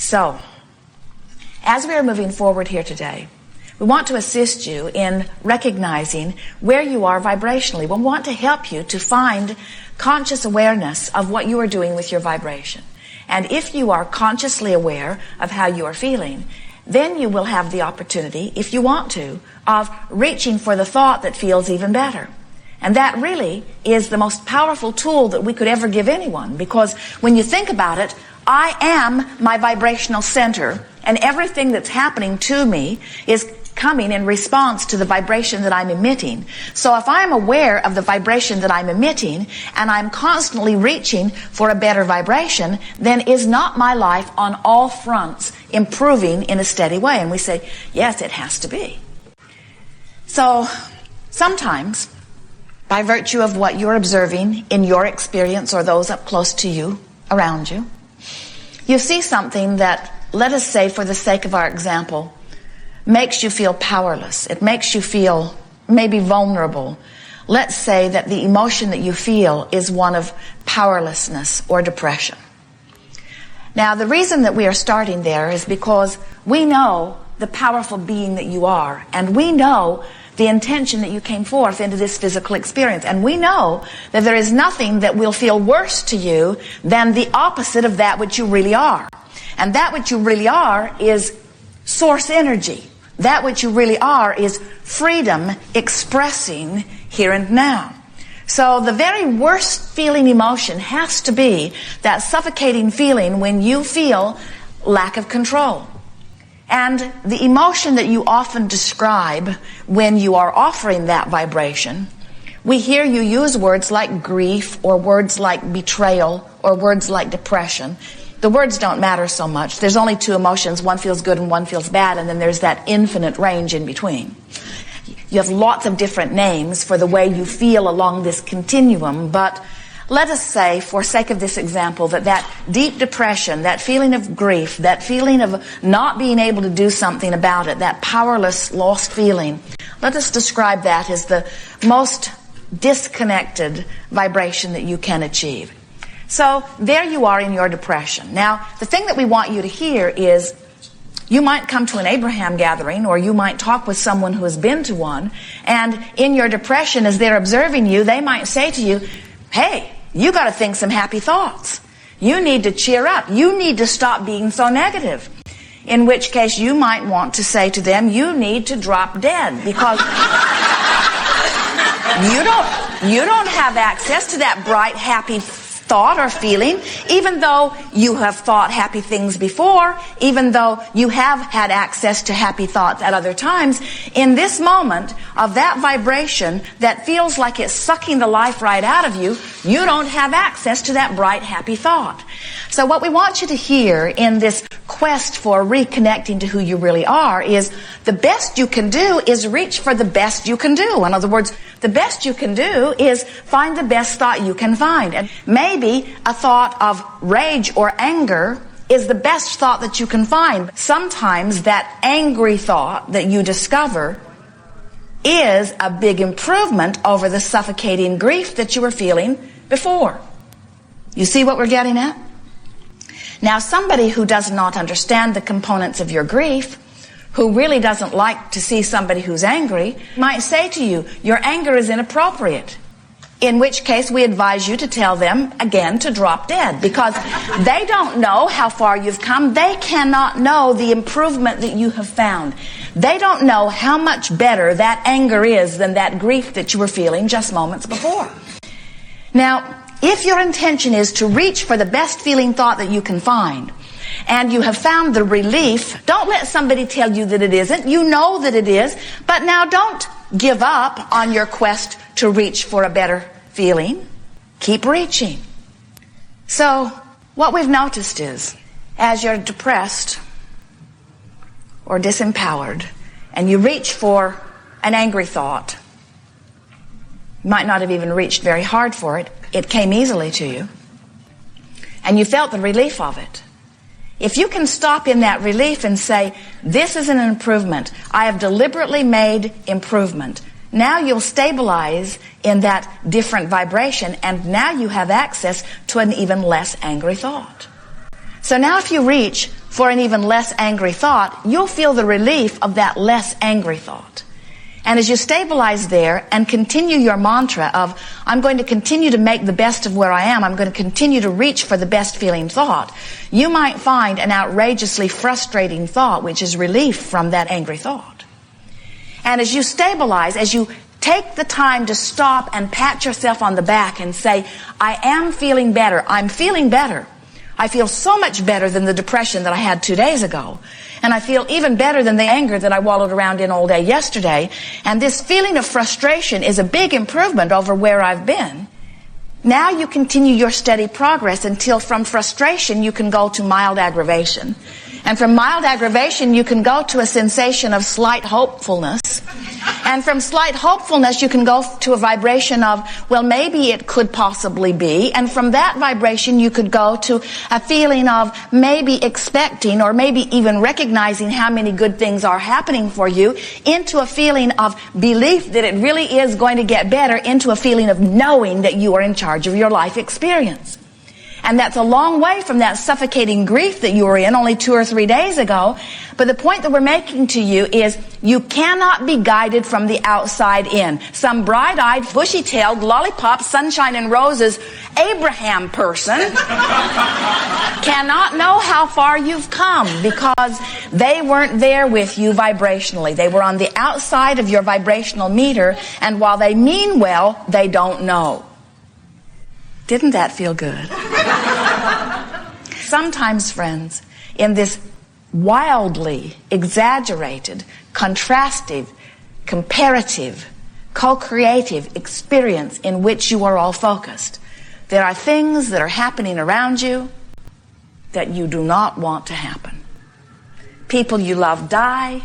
So, as we are moving forward here today, we want to assist you in recognizing where you are vibrationally. We want to help you to find conscious awareness of what you are doing with your vibration. And if you are consciously aware of how you are feeling, then you will have the opportunity, if you want to, of reaching for the thought that feels even better. And that really is the most powerful tool that we could ever give anyone, because when you think about it, I am my vibrational center, and everything that's happening to me is coming in response to the vibration that I'm emitting. So if I'm aware of the vibration that I'm emitting, and I'm constantly reaching for a better vibration, then is not my life on all fronts improving in a steady way? And we say, yes, it has to be. So sometimes, by virtue of what you're observing in your experience or those up close to you, around you, you see something that, let us say for the sake of our example, makes you feel powerless. It makes you feel maybe vulnerable. Let's say that the emotion that you feel is one of powerlessness or depression. Now, the reason that we are starting there is because we know the powerful being that you are, and we know the intention that you came forth into this physical experience. And we know that there is nothing that will feel worse to you than the opposite of that which you really are. And that which you really are is source energy. That which you really are is freedom expressing here and now. So the very worst feeling emotion has to be that suffocating feeling when you feel lack of control. And the emotion that you often describe when you are offering that vibration, we hear you use words like grief or words like betrayal or words like depression. The words don't matter so much. There's only two emotions. One feels good and one feels bad, and then there's that infinite range in between. You have lots of different names for the way you feel along this continuum, but let us say, for sake of this example, that deep depression, that feeling of grief, that feeling of not being able to do something about it, that powerless, lost feeling, let us describe that as the most disconnected vibration that you can achieve. So there you are in your depression. Now, the thing that we want you to hear is, you might come to an Abraham gathering, or you might talk with someone who has been to one, and in your depression, as they're observing you, they might say to you, hey, you got to think some happy thoughts. You need to cheer up. You need to stop being so negative. In which case you might want to say to them, you need to drop dead, because you don't have access to that bright, happy thought or feeling, even though you have thought happy things before, even though you have had access to happy thoughts at other times. In this moment of that vibration that feels like it's sucking the life right out of you, you don't have access to that bright, happy thought. So what we want you to hear in this quest for reconnecting to who you really are is, the best you can do is reach for the best you can do. In other words, the best you can do is find the best thought you can find. And maybe a thought of rage or anger is the best thought that you can find. Sometimes that angry thought that you discover is a big improvement over the suffocating grief that you were feeling before. You see what we're getting at? Now, somebody who does not understand the components of your grief, who really doesn't like to see somebody who's angry, might say to you, your anger is inappropriate. In which case we advise you to tell them, again, to drop dead, because they don't know how far you've come. They cannot know the improvement that you have found. They don't know how much better that anger is than that grief that you were feeling just moments before. Now, if your intention is to reach for the best feeling thought that you can find, and you have found the relief, don't let somebody tell you that it isn't. You know that it is, but now don't give up on your quest to reach for a better feeling. Keep reaching. So, what we've noticed is, as you're depressed or disempowered, and you reach for an angry thought, you might not have even reached very hard for it. It came easily to you, and you felt the relief of it. If you can stop in that relief and say, this is an improvement, I have deliberately made improvement, now you'll stabilize in that different vibration, and now you have access to an even less angry thought. So now if you reach for an even less angry thought, you'll feel the relief of that less angry thought. And as you stabilize there and continue your mantra of, I'm going to continue to make the best of where I am, I'm going to continue to reach for the best feeling thought, you might find an outrageously frustrating thought, which is relief from that angry thought. And as you stabilize, as you take the time to stop and pat yourself on the back and say, I am feeling better, I'm feeling better. I feel so much better than the depression that I had 2 days ago. And I feel even better than the anger that I wallowed around in all day yesterday. And this feeling of frustration is a big improvement over where I've been. Now you continue your steady progress until from frustration you can go to mild aggravation. And from mild aggravation you can go to a sensation of slight hopefulness. And from slight hopefulness you can go to a vibration of, well, maybe it could possibly be. And from that vibration you could go to a feeling of maybe expecting or maybe even recognizing how many good things are happening for you, into a feeling of belief that it really is going to get better, into a feeling of knowing that you are in charge of your life experience. And that's a long way from that suffocating grief that you were in only 2 or 3 days ago. But the point that we're making to you is you cannot be guided from the outside in. Some bright-eyed, bushy-tailed, lollipop, sunshine and roses Abraham person cannot know how far you've come because they weren't there with you vibrationally. They were on the outside of your vibrational meter, and while they mean well, they don't know. Didn't that feel good? Sometimes, friends, in this wildly exaggerated, contrastive, comparative, co-creative experience in which you are all focused, there are things that are happening around you that you do not want to happen. People you love die.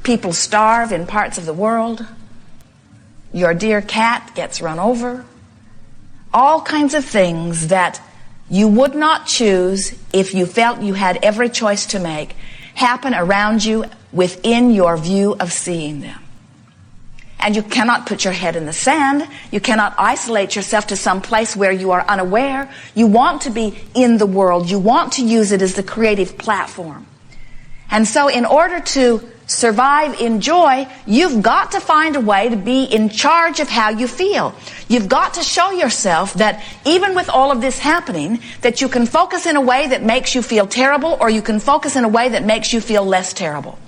People starve in parts of the world. Your dear cat gets run over. All kinds of things that you would not choose if you felt you had every choice to make happen around you within your view of seeing them. And you cannot put your head in the sand. You cannot isolate yourself to some place where you are unaware. You want to be in the world. You want to use it as the creative platform. And so in order to survive in joy, you've got to find a way to be in charge of how you feel. You've got to show yourself that even with all of this happening, that you can focus in a way that makes you feel terrible, or you can focus in a way that makes you feel less terrible.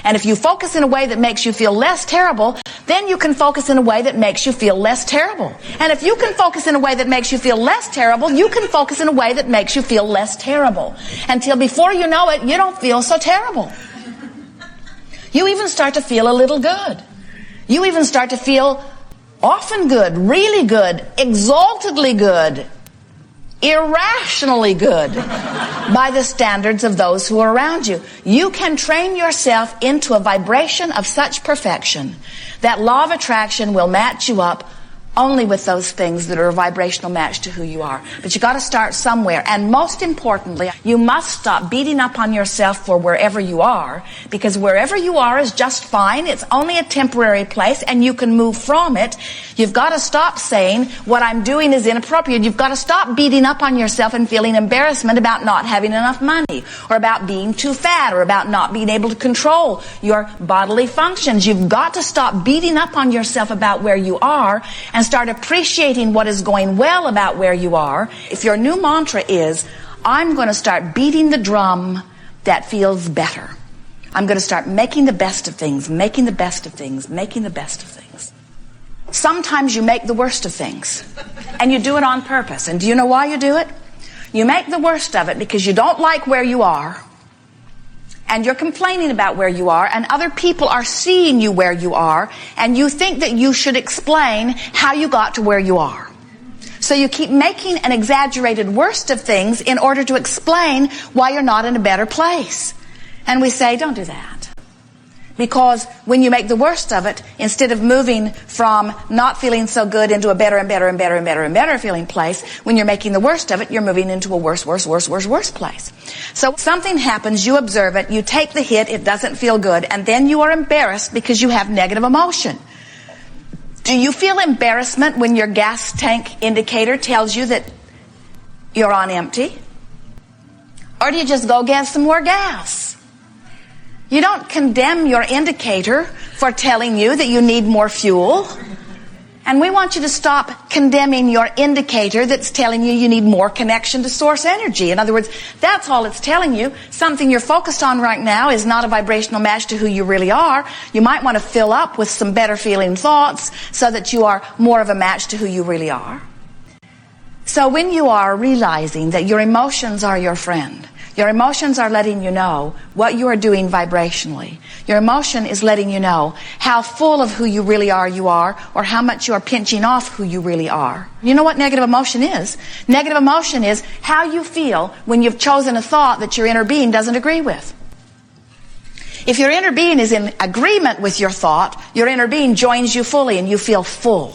And if you focus in a way that makes you feel less terrible, then you can focus in a way that makes you feel less terrible. And if you can focus in a way that makes you feel less terrible, you can focus in a way that makes you feel less terrible. Until before you know it, you don't feel so terrible. You even start to feel a little good. You even start to feel often good, really good, exaltedly good, irrationally good by the standards of those who are around you. You can train yourself into a vibration of such perfection that law of attraction will match you up only with those things that are a vibrational match to who you are. But you got to start somewhere. And most importantly, you must stop beating up on yourself for wherever you are, because wherever you are is just fine. It's only a temporary place and you can move from it. You've got to stop saying what I'm doing is inappropriate. You've got to stop beating up on yourself and feeling embarrassment about not having enough money, or about being too fat, or about not being able to control your bodily functions. You've got to stop beating up on yourself about where you are and start appreciating what is going well about where you are. If your new mantra is, I'm going to start beating the drum that feels better. I'm going to start making the best of things, making the best of things, making the best of things. Sometimes you make the worst of things, and you do it on purpose. And do you know why you do it? You make the worst of it because you don't like where you are, and you're complaining about where you are, and other people are seeing you where you are, and you think that you should explain how you got to where you are. So you keep making an exaggerated worst of things in order to explain why you're not in a better place. And we say, don't do that. Because when you make the worst of it, instead of moving from not feeling so good into a better and better and better and better and better feeling place, when you're making the worst of it, you're moving into a worse place. So something happens, you observe it, you take the hit, it doesn't feel good, and then you are embarrassed because you have negative emotion. Do you feel embarrassment when your gas tank indicator tells you that you're on empty? Or do you just go get some more gas? You don't condemn your indicator for telling you that you need more fuel. And we want you to stop condemning your indicator that's telling you need more connection to source energy. In other words, that's all it's telling you. Something you're focused on right now is not a vibrational match to who you really are. You might want to fill up with some better feeling thoughts so that you are more of a match to who you really are. So when you are realizing that your emotions are your friend, your emotions are letting you know what you are doing vibrationally. Your emotion is letting you know how full of who you really are you are, or how much you are pinching off who you really are. You know what negative emotion is? Negative emotion is how you feel when you've chosen a thought that your inner being doesn't agree with. If your inner being is in agreement with your thought, your inner being joins you fully and you feel full.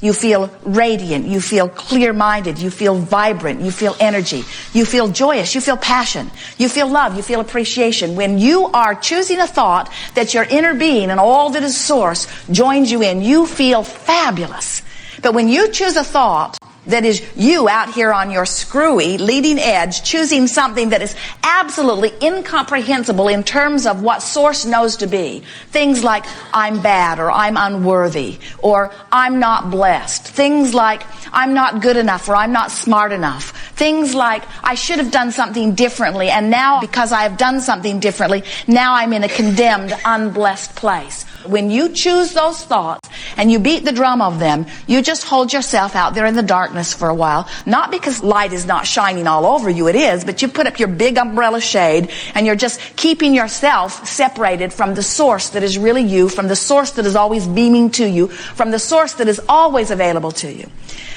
You feel radiant, you feel clear-minded, you feel vibrant, you feel energy, you feel joyous, you feel passion, you feel love, you feel appreciation. When you are choosing a thought that your inner being and all that is source joins you in, you feel fabulous. But when you choose a thought that is you out here on your screwy leading edge, choosing something that is absolutely incomprehensible in terms of what source knows to be. Things like, I'm bad, or I'm unworthy, or I'm not blessed. Things like, I'm not good enough, or I'm not smart enough. Things like, I should have done something differently, and now because I have done something differently, now I'm in a condemned, unblessed place. When you choose those thoughts and you beat the drum of them, you just hold yourself out there in the darkness for a while. Not because light is not shining all over you, it is, but you put up your big umbrella shade and you're just keeping yourself separated from the source that is really you, from the source that is always beaming to you, from the source that is always available to you.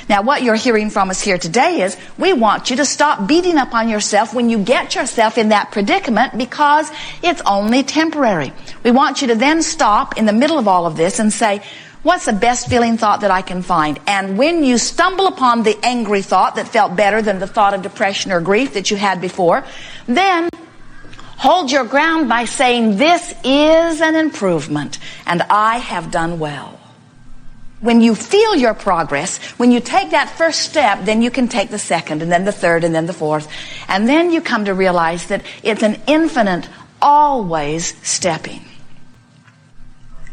Now, what you're hearing from us here today is we want you to stop beating up on yourself when you get yourself in that predicament, because it's only temporary. We want you to then stop in the middle of all of this and say, what's the best feeling thought that I can find? And when you stumble upon the angry thought that felt better than the thought of depression or grief that you had before, then hold your ground by saying, this is an improvement and I have done well. When you feel your progress, when you take that first step, then you can take the second, and then the third, and then the fourth. And then you come to realize that it's an infinite, always stepping.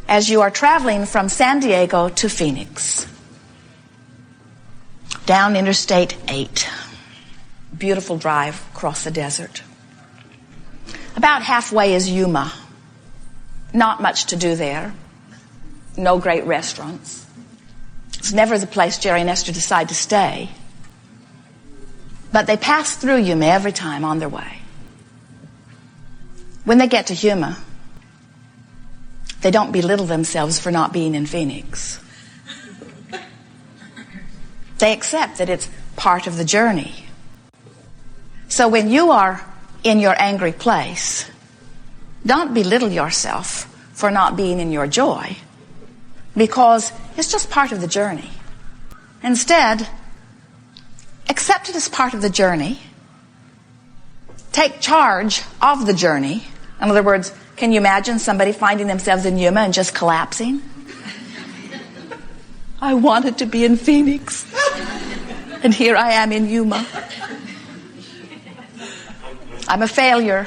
As you are traveling from San Diego to Phoenix, down Interstate 8, beautiful drive across the desert. About halfway is Yuma. Not much to do there. No great restaurants. It's never the place Jerry and Esther decide to stay. But they pass through Yuma every time on their way. When they get to Yuma, they don't belittle themselves for not being in Phoenix. They accept that it's part of the journey. So when you are in your angry place, don't belittle yourself for not being in your joy, because it's just part of the journey. Instead, accept it as part of the journey. Take charge of the journey. In other words, can you imagine somebody finding themselves in Yuma and just collapsing? I wanted to be in Phoenix, and here I am in Yuma. I'm a failure.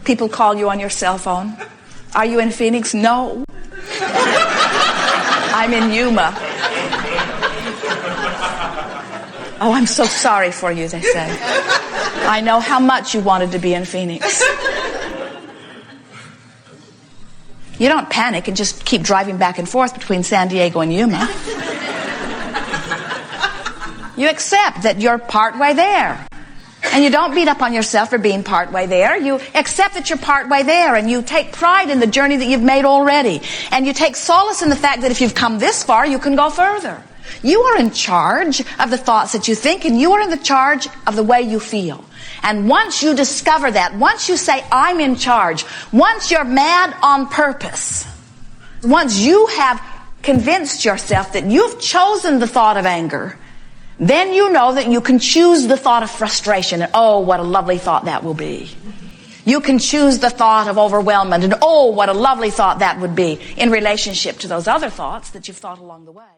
People call you on your cell phone. Are you in Phoenix? No. I'm in Yuma. Oh, I'm so sorry for you, they say. I know how much you wanted to be in Phoenix. You don't panic and just keep driving back and forth between San Diego and Yuma. You accept that you're partway there. And you don't beat up on yourself for being partway there. You accept that you're partway there, and you take pride in the journey that you've made already. And you take solace in the fact that if you've come this far, you can go further. You are in charge of the thoughts that you think, and you are in the charge of the way you feel. And once you discover that, once you say, I'm in charge, once you're mad on purpose, once you have convinced yourself that you've chosen the thought of anger, then you know that you can choose the thought of frustration, and oh, what a lovely thought that will be. You can choose the thought of overwhelmment, and oh, what a lovely thought that would be in relationship to those other thoughts that you've thought along the way.